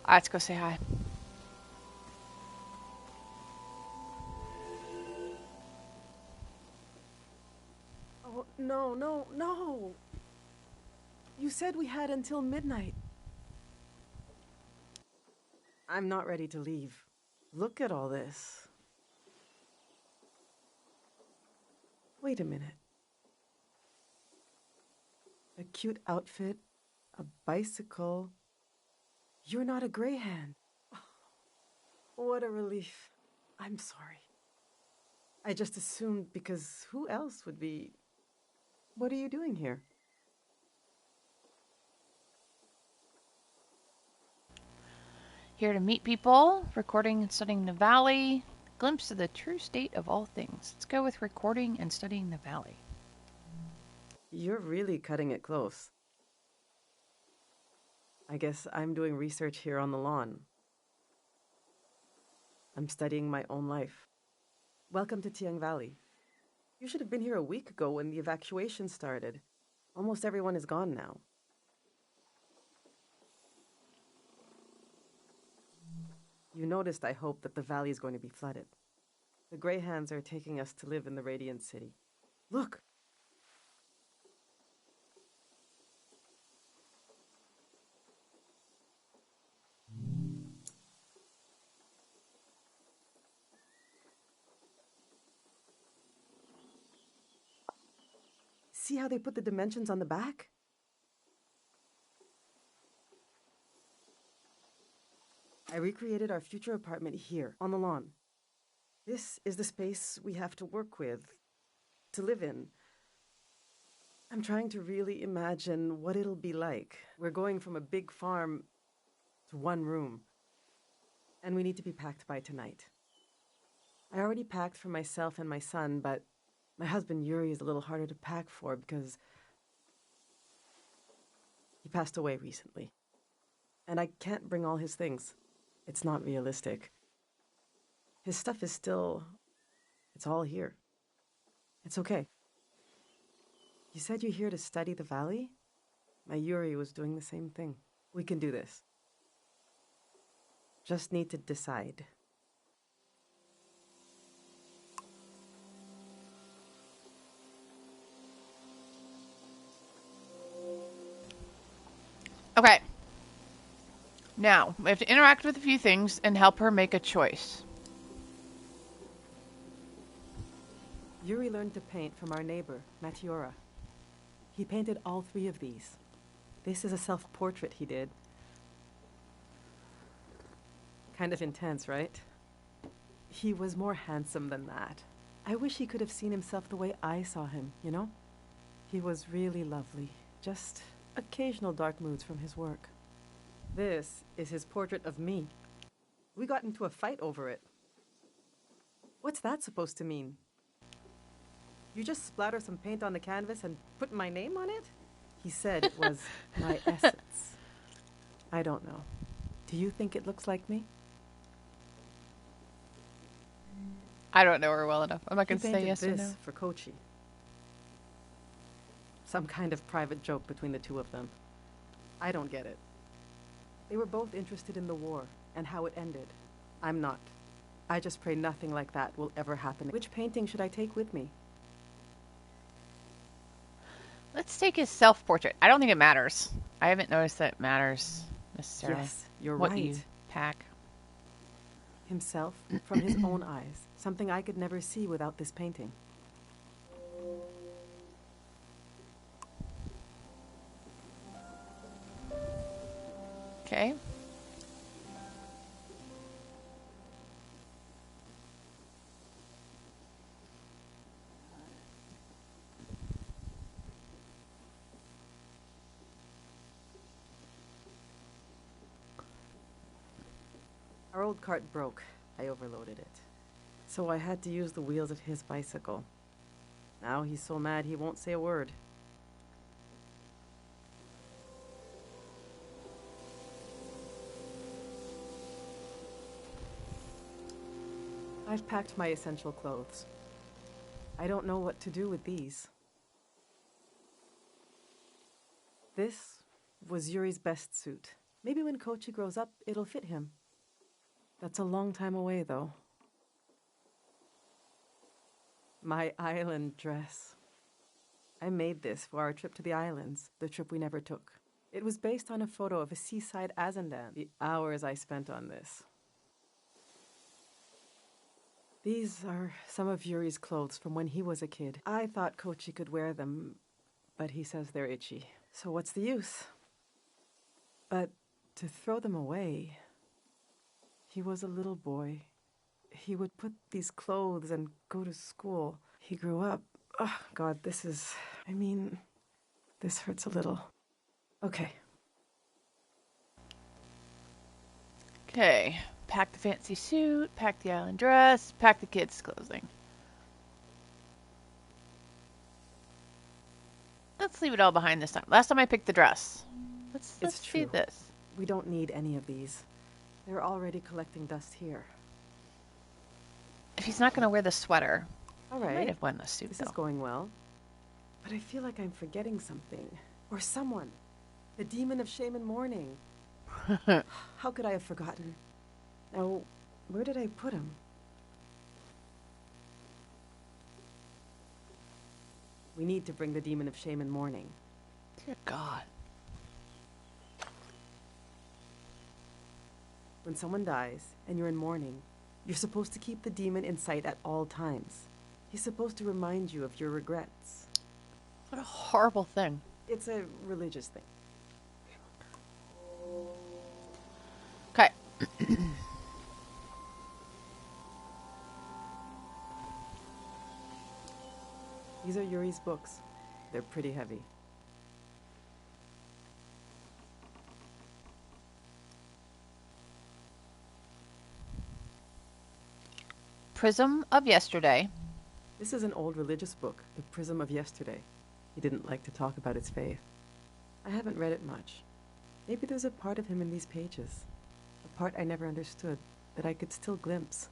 Let's go say hi. Oh, no, no, no! You said we had until midnight. I'm not ready to leave. Look at all this. Wait a minute. A cute outfit, a bicycle. You're not a Greyhound. What a relief. I'm sorry. I just assumed because who else would be... What are you doing here? Here to meet people, recording and studying the valley. Glimpse of the true state of all things. Let's go with recording and studying the valley. You're really cutting it close. I guess I'm doing research here on the lawn. I'm studying my own life. Welcome to Tiang Valley. You should have been here a week ago when the evacuation started. Almost everyone is gone now. You noticed, I hope, that the valley is going to be flooded. The Greyhounds are taking us to live in the Radiant City. Look! See how they put the dimensions on the back? I recreated our future apartment here, on the lawn. This is the space we have to work with, to live in. I'm trying to really imagine what it'll be like. We're going from a big farm to one room. And we need to be packed by tonight. I already packed for myself and my son, but my husband Yuri is a little harder to pack for because he passed away recently. And I can't bring all his things. It's not realistic. His stuff is still... It's all here. It's okay. You said you're here to study the valley? My Yuri was doing the same thing. We can do this. Just need to decide. Okay. Now, we have to interact with a few things and help her make a choice. Yuri learned to paint from our neighbor, Matiora. He painted all 3 of these. This is a self-portrait he did. Kind of intense, right? He was more handsome than that. I wish he could have seen himself the way I saw him, you know? He was really lovely. Just occasional dark moods from his work. This is his portrait of me. We got into a fight over it. What's that supposed to mean? You just splatter some paint on the canvas and put my name on it? He said it was my essence. I don't know. Do you think it looks like me? I don't know her well enough. I'm not going to say yes or no. This for Kochi. Some kind of private joke between the 2 of them. I don't get it. They were both interested in the war and how it ended. I'm not. I just pray nothing like that will ever happen. Which painting should I take with me? Let's take his self-portrait. I don't think it matters. I haven't noticed that it matters necessarily. Yes, you're what right. You pack. Himself from his own eyes. Something I could never see without this painting. Okay. Our old cart broke. I overloaded it. So I had to use the wheels of his bicycle. Now he's so mad he won't say a word. I've packed my essential clothes. I don't know what to do with these. This was Yuri's best suit. Maybe when Kochi grows up, it'll fit him. That's a long time away, though. My island dress. I made this for our trip to the islands, the trip we never took. It was based on a photo of a seaside Azandan. The hours I spent on this. These are some of Yuri's clothes from when he was a kid. I thought Kochi could wear them, but he says they're itchy. So what's the use? But to throw them away... He was a little boy. He would put these clothes and go to school. He grew up. Oh, God, this hurts a little. Okay. Okay. Pack the fancy suit, pack the island dress, pack the kids' clothing. Let's leave it all behind this time. Last time I picked the dress. Let's see this. We don't need any of these. They're already collecting dust here. If he's not going to wear the sweater, All right. he might have worn the suit, This though. is going well. But I feel like I'm forgetting something. Or someone. The demon of shame and mourning. How could I have forgotten? Now, where did I put him? We need to bring the demon of shame and mourning. Dear God. When someone dies and you're in mourning, you're supposed to keep the demon in sight at all times. He's supposed to remind you of your regrets. What a horrible thing. It's a religious thing. Okay. These are Yuri's books. They're pretty heavy. Prism of Yesterday. This is an old religious book, The Prism of Yesterday. He didn't like to talk about his faith. I haven't read it much. Maybe there's a part of him in these pages. A part I never understood, that I could still glimpse.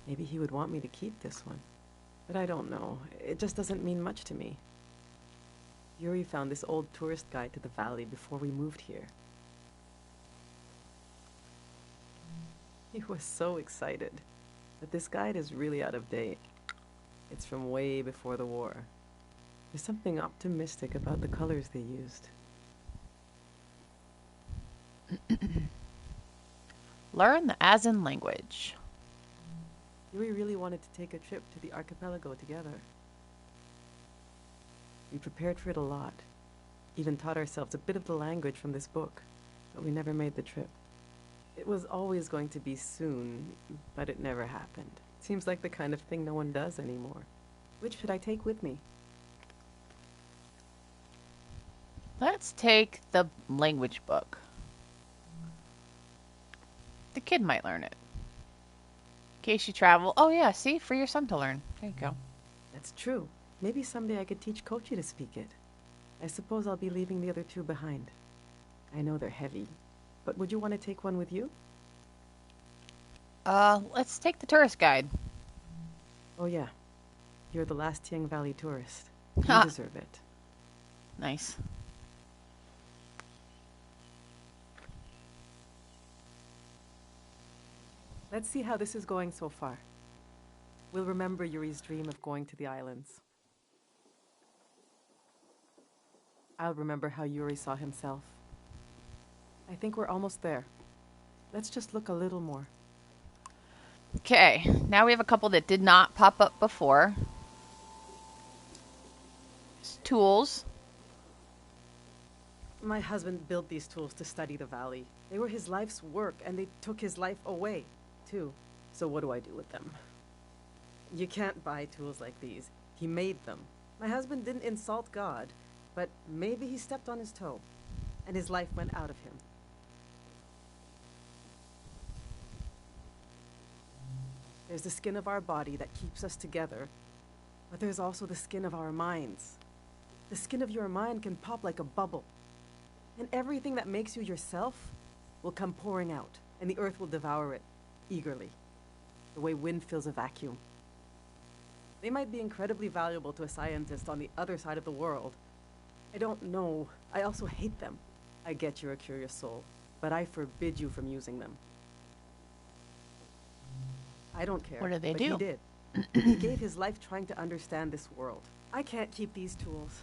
Maybe he would want me to keep this one. But I don't know. It just doesn't mean much to me. Yuri found this old tourist guide to the valley before we moved here. He was so excited. But this guide is really out of date. It's from way before the war. There's something optimistic about the colors they used. Learn the Azan language. Yuri really wanted to take a trip to the archipelago together. We prepared for it a lot. Even taught ourselves a bit of the language from this book. But we never made the trip. It was always going to be soon, but it never happened. Seems like the kind of thing no one does anymore. Which should I take with me? Let's take the language book. The kid might learn it. In case you travel. Oh yeah, see? For your son to learn. There you go. That's true. Maybe someday I could teach Kochi to speak it. I suppose I'll be leaving the other two behind. I know they're heavy. But would you want to take one with you? Let's take the tourist guide. Oh yeah. You're the last Tiang Valley tourist. You Ha. deserve it. Nice. Let's see how this is going so far. We'll remember Yuri's dream of going to the islands. I'll remember how Yuri saw himself. I think we're almost there. Let's just look a little more. Okay, now we have a couple that did not pop up before. Tools. My husband built these tools to study the valley. They were his life's work, and they took his life away, too. So what do I do with them? You can't buy tools like these. He made them. My husband didn't insult God, but maybe he stepped on his toe, and his life went out of him. There's the skin of our body that keeps us together, but there's also the skin of our minds. The skin of your mind can pop like a bubble, and everything that makes you yourself will come pouring out, and the earth will devour it eagerly, the way wind fills a vacuum. They might be incredibly valuable to a scientist on the other side of the world. I don't know. I also hate them. I get you're a curious soul, but I forbid you from using them. I don't care. What did they but do? He did. He gave his life trying to understand this world. I can't keep these tools.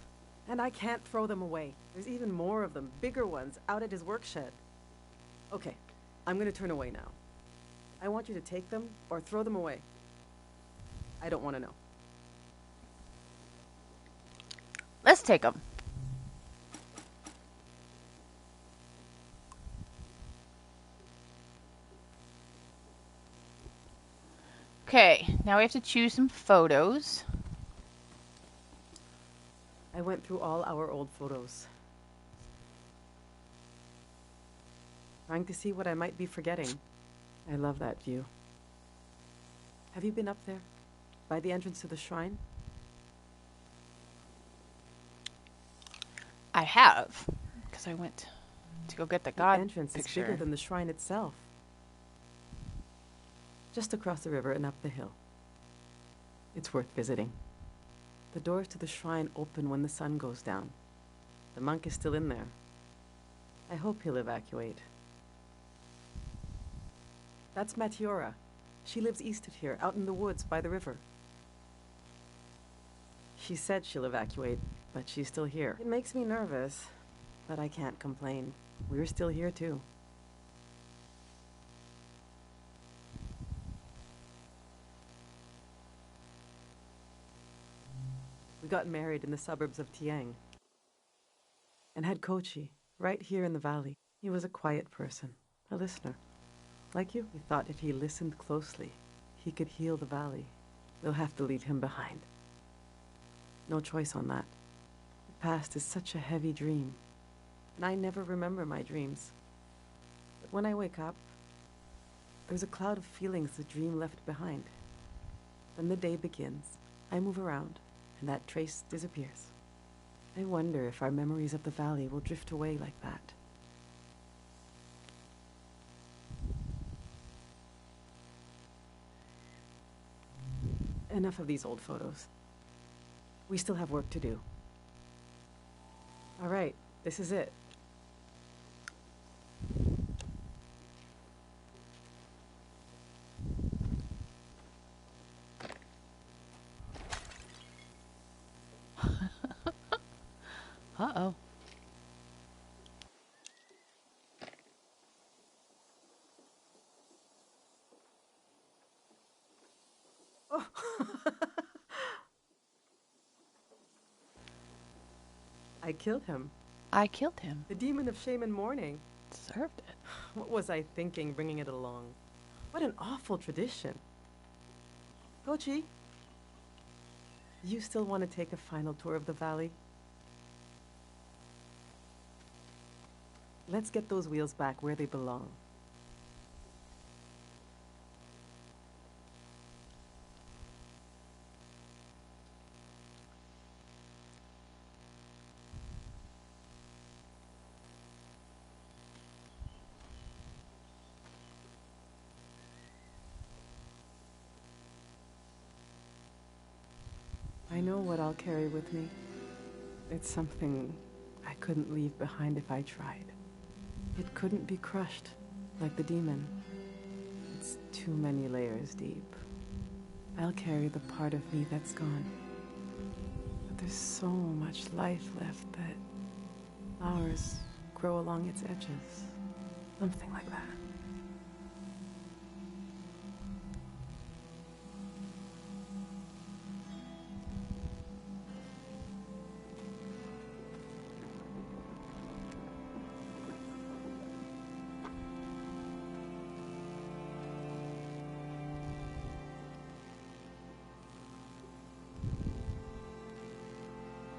And I can't throw them away. There's even more of them, bigger ones, out at his work shed. Okay, I'm gonna turn away now. I want you to take them or throw them away. I don't want to know. Let's take them. Okay, now we have to choose some photos. I went through all our old photos, trying to see what I might be forgetting. I love that view. Have you been up there? By the entrance to the shrine? I have, because I went to go get the god The entrance picture. is bigger than the shrine itself. Just across the river and up the hill. It's worth visiting. The doors to the shrine open when the sun goes down. The monk is still in there. I hope he'll evacuate. That's Matiora. She lives east of here, out in the woods by the river. She said she'll evacuate, but she's still here. It makes me nervous, but I can't complain. We're still here too. We got married in the suburbs of Tiang and had Kochi right here in the valley. He was a quiet person, a listener. Like you, he thought if he listened closely, he could heal the valley. We'll have to leave him behind. No choice on that. The past is such a heavy dream, and I never remember my dreams. But when I wake up, there's a cloud of feelings the dream left behind. Then the day begins. I move around, and that trace disappears. I wonder if our memories of the valley will drift away like that. Enough of these old photos. We still have work to do. All right, this is it. Uh-oh. Oh. I killed him. I killed him. The demon of shame and mourning. Deserved it. What was I thinking bringing it along? What an awful tradition. Kochi, you still want to take a final tour of the valley? Let's get those wheels back where they belong. I know what I'll carry with me. It's something I couldn't leave behind if I tried. It couldn't be crushed, like the demon. It's too many layers deep. I'll carry the part of me that's gone. But there's so much life left that flowers grow along its edges. Something like that.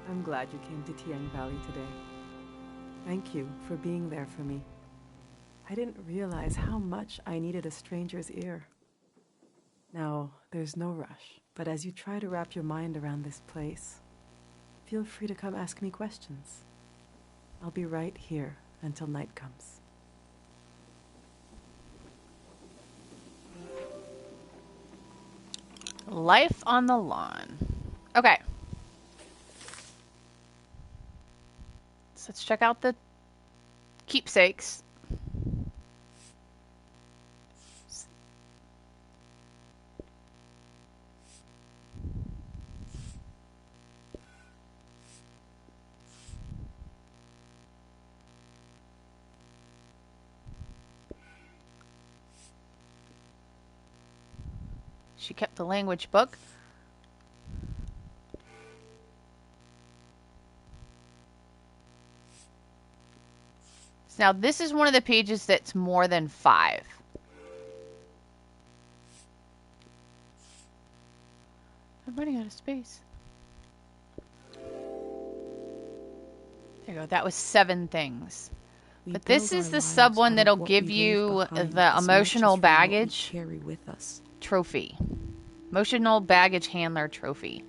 I'm glad you came to Tiang Valley today. Thank you for being there for me. I didn't realize how much I needed a stranger's ear. Now, there's no rush, but as you try to wrap your mind around this place, feel free to come ask me questions. I'll be right here until night comes. Life on the lawn. Okay. So let's check out the keepsakes. She kept the language book. Now, this is one of the pages that's more than 5. I'm running out of space. There you go. That was 7 things. But this is the sub one that'll give you the emotional baggage carry with us. trophy. Emotional baggage handler trophy.